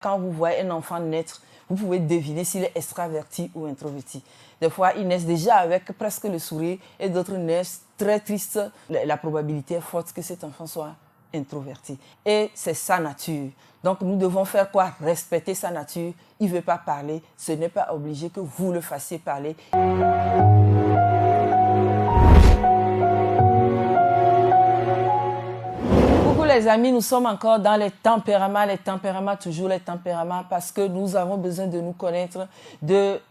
Quand vous voyez un enfant naître, vous pouvez deviner s'il est extraverti ou introverti. Des fois, ils naissent déjà avec presque le sourire et d'autres naissent très tristes. La probabilité est forte que cet enfant soit introverti. Et c'est sa nature. Donc nous devons faire quoi? Respecter sa nature. Il ne veut pas parler. Ce n'est pas obligé que vous le fassiez parler. Les amis, nous sommes encore dans les tempéraments, toujours les tempéraments, parce que nous avons besoin de nous connaître, de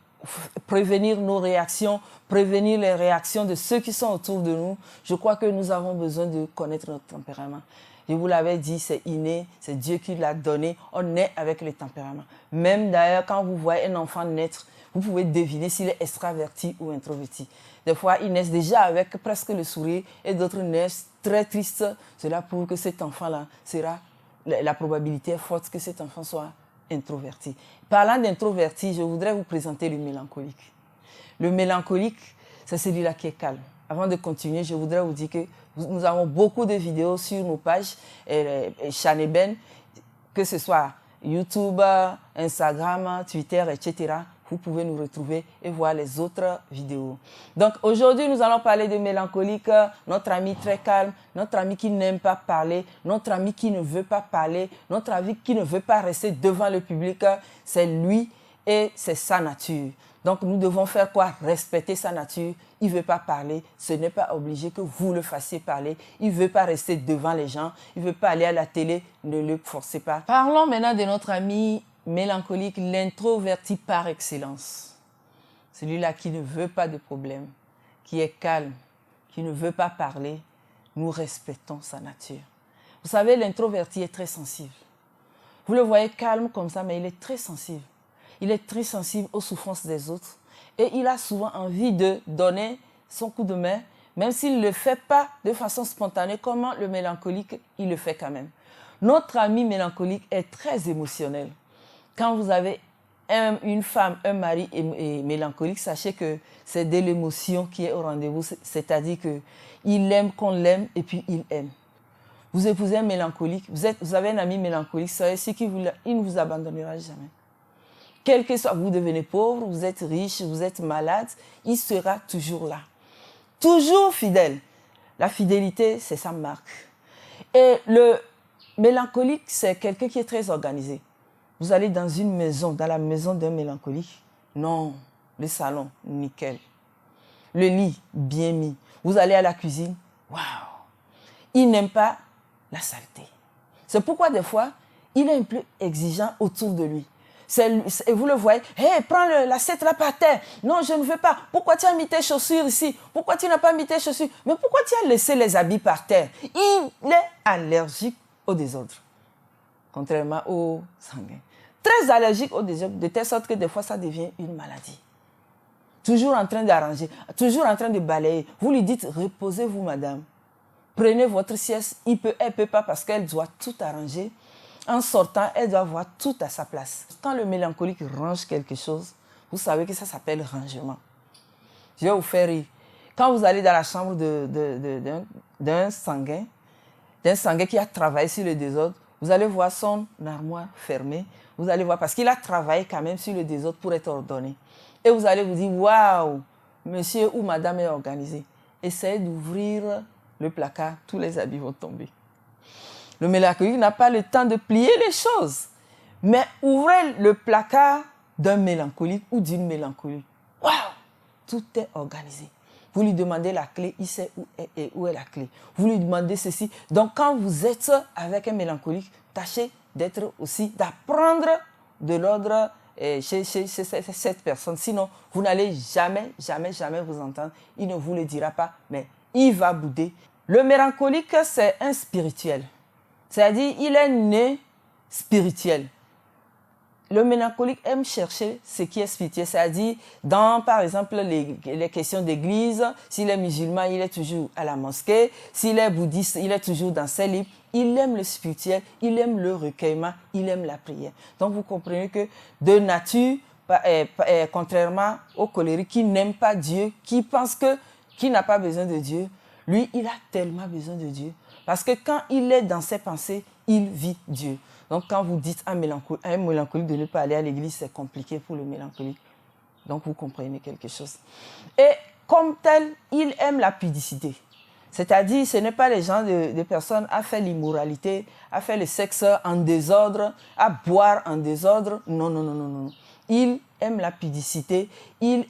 prévenir nos réactions, prévenir les réactions de ceux qui sont autour de nous. Je crois que nous avons besoin de connaître notre tempérament. Je vous l'avais dit, c'est inné, c'est Dieu qui l'a donné. On est avec les tempéraments. Même d'ailleurs, quand vous voyez un enfant naître, vous pouvez deviner s'il est extraverti ou introverti. Des fois, ils naissent déjà avec presque le sourire et d'autres naissent très tristes. Cela prouve que cet enfant-là sera, la probabilité est forte que cet enfant soit introverti. Parlant d'introverti, je voudrais vous présenter le mélancolique. Le mélancolique, c'est celui-là qui est calme. Avant de continuer, je voudrais vous dire que nous avons beaucoup de vidéos sur nos pages, Chaneben, que ce soit YouTube, Instagram, Twitter, etc. Vous pouvez nous retrouver et voir les autres vidéos. Donc aujourd'hui, nous allons parler de mélancolique, notre ami très calme, notre ami qui n'aime pas parler, notre ami qui ne veut pas parler, notre ami qui ne veut pas rester devant le public. C'est lui et c'est sa nature. Donc nous devons faire quoi? Respecter sa nature. Il ne veut pas parler. Ce n'est pas obligé que vous le fassiez parler. Il ne veut pas rester devant les gens. Il ne veut pas aller à la télé. Ne le forcez pas. Parlons maintenant de notre ami mélancolique, l'introverti par excellence. Celui-là qui ne veut pas de problème, qui est calme, qui ne veut pas parler. Nous respectons sa nature. Vous savez, l'introverti est très sensible. Vous le voyez calme comme ça, mais il est très sensible. Il est très sensible aux souffrances des autres et il a souvent envie de donner son coup de main, même s'il ne le fait pas de façon spontanée, comme le mélancolique, il le fait quand même. Notre ami mélancolique est très émotionnel. Quand vous avez une femme, un mari mélancolique, sachez que c'est de l'émotion qui est au rendez-vous, c'est-à-dire qu'il aime qu'on l'aime et puis il aime. Vous épousez un mélancolique, vous avez un ami mélancolique, c'est qu'il ne vous abandonnera jamais. Quel que soit, vous devenez pauvre, vous êtes riche, vous êtes malade, il sera toujours là. Toujours fidèle. La fidélité, c'est sa marque. Et le mélancolique, c'est quelqu'un qui est très organisé. Vous allez dans une maison, dans la maison d'un mélancolique. Non, le salon, nickel. Le lit, bien mis. Vous allez à la cuisine, waouh. Il n'aime pas la saleté. C'est pourquoi des fois, il est un peu exigeant autour de lui. Et vous le voyez, hey, prends l'assiette là par terre. Non, je ne veux pas. Pourquoi tu as mis tes chaussures ici? Pourquoi tu n'as pas mis tes chaussures? Mais pourquoi tu as laissé les habits par terre? Il est allergique au désordre, contrairement au sanguin. Très allergique au désordre, de telle sorte que des fois, ça devient une maladie. Toujours en train d'arranger, toujours en train de balayer. Vous lui dites, reposez-vous, madame. Prenez votre sieste. Elle ne peut pas parce qu'elle doit tout arranger. En sortant, elle doit avoir tout à sa place. Quand le mélancolique range quelque chose, vous savez que ça s'appelle rangement. Je vais vous faire rire. Quand vous allez dans la chambre d'un sanguin qui a travaillé sur le désordre, vous allez voir son armoire fermée. Vous allez voir, parce qu'il a travaillé quand même sur le désordre pour être ordonné. Et vous allez vous dire, waouh, monsieur ou madame est organisé. Essayez d'ouvrir le placard, tous les habits vont tomber. Le mélancolique n'a pas le temps de plier les choses. Mais ouvrez le placard d'un mélancolique ou d'une mélancolique. Waouh! Tout est organisé. Vous lui demandez la clé, il sait où est la clé. Vous lui demandez ceci. Donc quand vous êtes avec un mélancolique, tâchez d'apprendre de l'ordre chez cette personne. Sinon, vous n'allez jamais vous entendre. Il ne vous le dira pas, mais il va bouder. Le mélancolique, c'est un spirituel. C'est-à-dire, il est né spirituel. Le mélancolique aime chercher ce qui est spirituel. C'est-à-dire, dans, par exemple, les questions d'église, s'il est musulman, il est toujours à la mosquée. S'il est bouddhiste, il est toujours dans ses livres. Il aime le spirituel, il aime le recueillement, il aime la prière. Donc, vous comprenez que de nature, contrairement au colérique qui n'aime pas Dieu, qui pense qu'il n'a pas besoin de Dieu, lui, il a tellement besoin de Dieu. Parce que quand il est dans ses pensées, il vit Dieu. Donc, quand vous dites à un mélancolique de ne pas aller à l'église, c'est compliqué pour le mélancolique. Donc, vous comprenez quelque chose. Et comme tel, il aime la pudicité. C'est-à-dire, ce n'est pas les gens de personnes à faire l'immoralité, à faire le sexe en désordre, à boire en désordre. Non, non, non, non, non. Il aime la pudicité. Il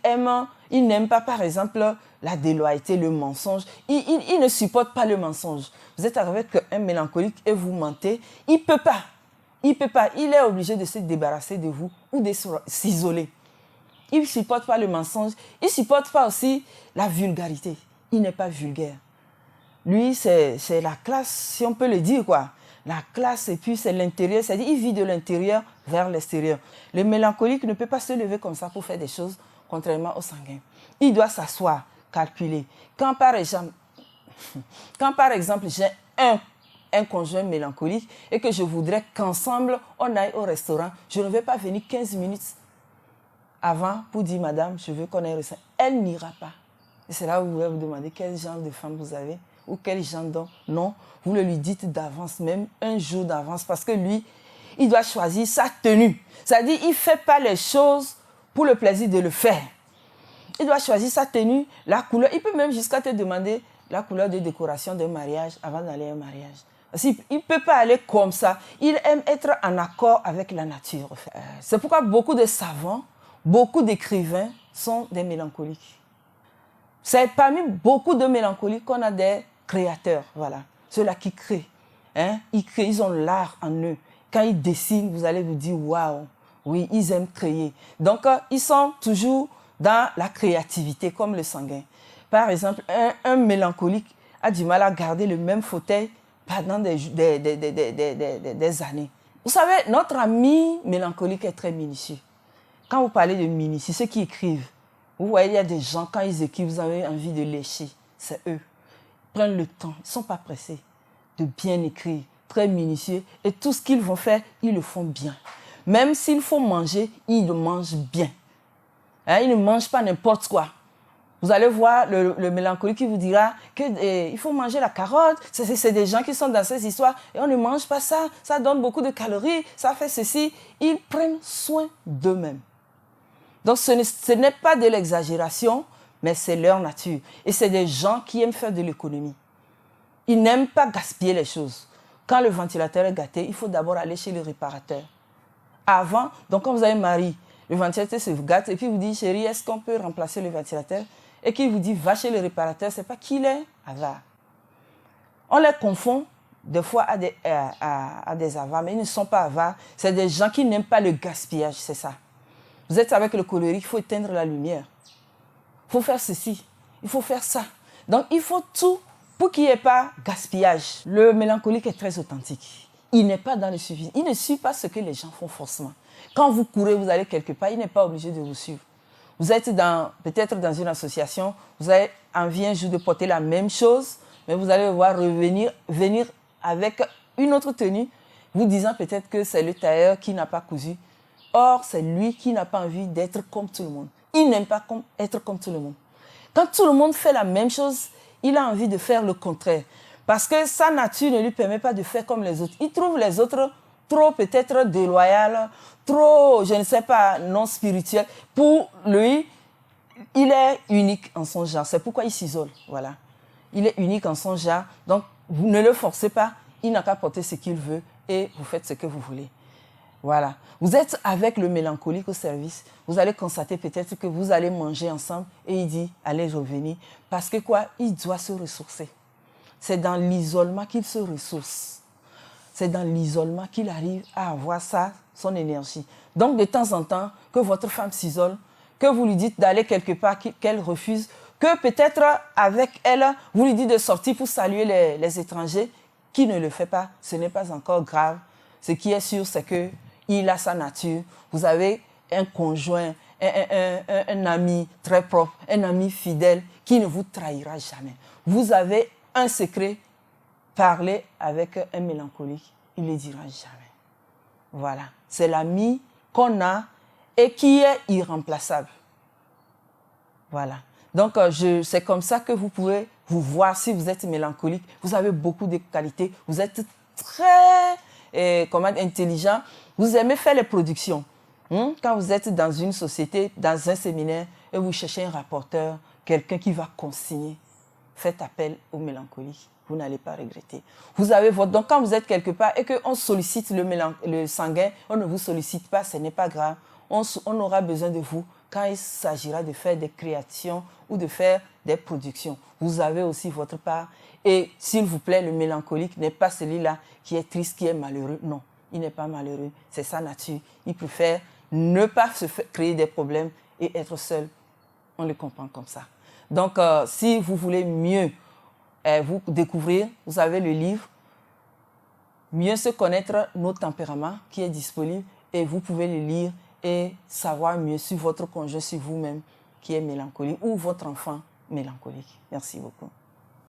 n'aime pas, par exemple, la déloyauté, le mensonge. Il ne supporte pas le mensonge. Vous êtes avec un mélancolique et vous mentez. Il ne peut pas. Il ne peut pas. Il est obligé de se débarrasser de vous ou de s'isoler. Il ne supporte pas le mensonge. Il ne supporte pas aussi la vulgarité. Il n'est pas vulgaire. Lui, c'est la classe, si on peut le dire, quoi. La classe, et puis c'est l'intérieur. C'est-à-dire qu'il vit de l'intérieur vers l'extérieur. Le mélancolique ne peut pas se lever comme ça pour faire des choses, contrairement au sanguin. Il doit s'asseoir, calculer. Quand, par exemple, j'ai un conjoint mélancolique et que je voudrais qu'ensemble, on aille au restaurant, je ne vais pas venir 15 minutes avant pour dire, madame, je veux qu'on aille au restaurant. Elle n'ira pas. Et c'est là où vous allez vous demander quel genre de femme vous avez ou quel genre d'homme. Non, vous le lui dites d'avance, même un jour d'avance, parce que lui, il doit choisir sa tenue. C'est-à-dire, il ne fait pas les choses pour le plaisir de le faire. Il doit choisir sa tenue, la couleur. Il peut même jusqu'à te demander la couleur de décoration d'un mariage avant d'aller à un mariage. Il ne peut pas aller comme ça. Il aime être en accord avec la nature. C'est pourquoi beaucoup de savants, beaucoup d'écrivains sont des mélancoliques. C'est parmi beaucoup de mélancoliques qu'on a des créateurs, voilà. Ceux-là qui créent. Hein? Ils créent, ils ont l'art en eux. Quand ils dessinent, vous allez vous dire, waouh, oui, ils aiment créer. Donc, ils sont toujours dans la créativité, comme le sanguin. Par exemple, un mélancolique a du mal à garder le même fauteuil pendant des années. Vous savez, notre ami mélancolique est très minutieux. Quand vous parlez de minutie, ceux qui écrivent, vous voyez, il y a des gens, quand ils écrivent, vous avez envie de lécher. C'est eux. Ils prennent le temps, ils ne sont pas pressés de bien écrire, très minutieux. Et tout ce qu'ils vont faire, ils le font bien. Même s'il faut manger, ils le mangent bien. Hein, ils ne mangent pas n'importe quoi. Vous allez voir le mélancolique qui vous dira qu'il faut manger la carotte. C'est des gens qui sont dans ces histoires. Et on ne mange pas ça. Ça donne beaucoup de calories. Ça fait ceci. Ils prennent soin d'eux-mêmes. Donc, ce n'est pas de l'exagération, mais c'est leur nature. Et c'est des gens qui aiment faire de l'économie. Ils n'aiment pas gaspiller les choses. Quand le ventilateur est gâté, il faut d'abord aller chez le réparateur. Avant, donc quand vous avez un mari, le ventilateur se gâte et puis vous dit, chérie, est-ce qu'on peut remplacer le ventilateur? Et qu'il vous dit, va chez le réparateur, ce n'est pas qu'il est avare. On les confond des fois à des avares, mais ils ne sont pas avares. C'est des gens qui n'aiment pas le gaspillage, c'est ça. Vous êtes avec le colérique, il faut éteindre la lumière. Il faut faire ceci, il faut faire ça. Donc, il faut tout pour qu'il n'y ait pas gaspillage. Le mélancolique est très authentique. Il n'est pas dans le suivi. Il ne suit pas ce que les gens font forcément. Quand vous courez, vous allez quelque part, il n'est pas obligé de vous suivre. Vous êtes peut-être dans une association, vous avez envie un jour de porter la même chose, mais vous allez voir venir avec une autre tenue, vous disant peut-être que c'est le tailleur qui n'a pas cousu. Or, c'est lui qui n'a pas envie d'être comme tout le monde. Il n'aime pas être comme tout le monde. Quand tout le monde fait la même chose, il a envie de faire le contraire. Parce que sa nature ne lui permet pas de faire comme les autres. Il trouve les autres trop peut-être déloyaux, trop, je ne sais pas, non spirituels. Pour lui, il est unique en son genre. C'est pourquoi il s'isole. Voilà. Il est unique en son genre. Donc, vous ne le forcez pas. Il n'a qu'à porter ce qu'il veut et vous faites ce que vous voulez. Voilà. Vous êtes avec le mélancolique au service. Vous allez constater peut-être que vous allez manger ensemble et il dit, allez revenir. Parce que quoi? Il doit se ressourcer. C'est dans l'isolement qu'il se ressource. C'est dans l'isolement qu'il arrive à avoir ça, son énergie. Donc, de temps en temps, que votre femme s'isole, que vous lui dites d'aller quelque part, qu'elle refuse, que peut-être avec elle, vous lui dites de sortir pour saluer les étrangers, qui ne le fait pas, ce n'est pas encore grave. Ce qui est sûr, c'est qu'il a sa nature. Vous avez un conjoint, un ami très propre, un ami fidèle qui ne vous trahira jamais. Vous avez un secret, parlez avec un mélancolique, il ne le dira jamais. Voilà, c'est l'ami qu'on a et qui est irremplaçable. Voilà. Donc, c'est comme ça que vous pouvez vous voir si vous êtes mélancolique. Vous avez beaucoup de qualités. Vous êtes très intelligent, vous aimez faire les productions. Quand vous êtes dans une société, dans un séminaire, et vous cherchez un rapporteur, quelqu'un qui va consigner, faites appel aux mélancoliques. Vous n'allez pas regretter. Vous avez votre... Donc, quand vous êtes quelque part et qu'on sollicite le sanguin, on ne vous sollicite pas, ce n'est pas grave. On aura besoin de vous quand il s'agira de faire des créations ou de faire des productions. Vous avez aussi votre part. Et s'il vous plaît, le mélancolique n'est pas celui-là qui est triste, qui est malheureux. Non, il n'est pas malheureux. C'est sa nature. Il préfère ne pas se créer des problèmes et être seul. On le comprend comme ça. Donc, si vous voulez mieux vous découvrir, vous avez le livre « Mieux se connaître nos tempéraments » qui est disponible et vous pouvez le lire et savoir mieux sur votre conjoint, sur vous-même qui est mélancolique ou votre enfant mélancolique. Merci beaucoup.